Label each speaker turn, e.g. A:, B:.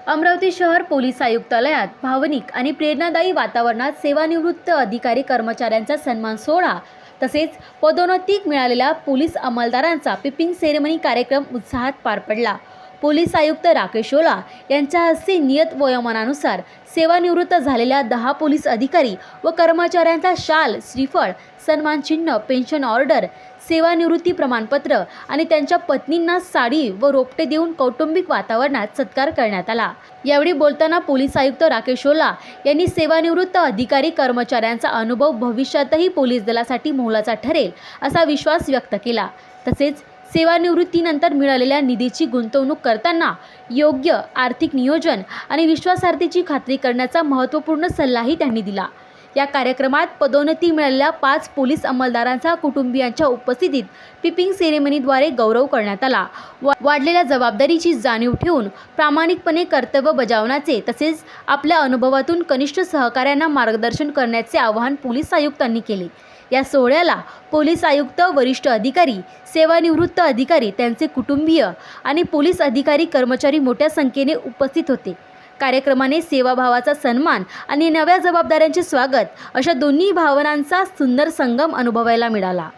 A: अमरावती शहर पोलीस आयुक्तालयात भावनिक आणि प्रेरणादायी वातावरणात सेवानिवृत्त अधिकारी कर्मचाऱ्यांचा सन्मान सोहळा तसेच पदोन्नती मिळालेल्या पोलीस अंमलदारांचा पिपिंग सेरेमनी कार्यक्रम उत्साहात पार पडला। पोलीस आयुक्त राकेश ओला यांच्या हस्ते नियत वयोमानानुसार सेवानिवृत्त झालेल्या 10 पोलीस अधिकारी व कर्मचाऱ्यांचा शाल, श्रीफळ, सन्मान चिन्ह, पेन्शन ऑर्डर, सेवानिवृत्ती प्रमाणपत्र आणि त्यांच्या पत्नींना साडी व रोपटे देऊन कौटुंबिक वातावरणात सत्कार करण्यात आला। यावेळी बोलताना पोलीस आयुक्त राकेश ओला यांनी सेवानिवृत्त अधिकारी कर्मचाऱ्यांचा अनुभव भविष्यातही पोलीस दलासाठी मोलाचा ठरेल असा विश्वास व्यक्त केला। तसेच सेवानिवृत्तीनंतर मिळालेल्या निधीची गुंतवणूक करताना योग्य आर्थिक नियोजन आणि विश्वासार्हतेची खात्री करण्याचा महत्त्वपूर्ण सल्लाही त्यांनी दिला। या कार्यक्रमात पदोन्नती मिळालेल्या 5 पोलीस अंमलदारांचा कुटुंबियांच्या उपस्थितीत पिपिंग सेरेमनीद्वारे गौरव करण्यात आला। वाढलेल्या जबाबदारीची जाणीव ठेवून प्रामाणिकपणे कर्तव्य बजावण्याचे तसेच आपल्या अनुभवातून कनिष्ठ सहकाऱ्यांना मार्गदर्शन करण्याचे आवाहन पोलीस आयुक्तांनी केले। या सोहळ्याला पोलीस आयुक्त, वरिष्ठ अधिकारी, सेवानिवृत्त अधिकारी, त्यांचे कुटुंबीय आणि पोलीस अधिकारी कर्मचारी मोठ्या संख्येने उपस्थित होते। कार्यक्रमाने सेवाभावाचा सन्मान आणि नव्या जबाबदाऱ्यांचे स्वागत अशा दोन्ही भावनांचा सुंदर संगम अनुभवायला मिळाला।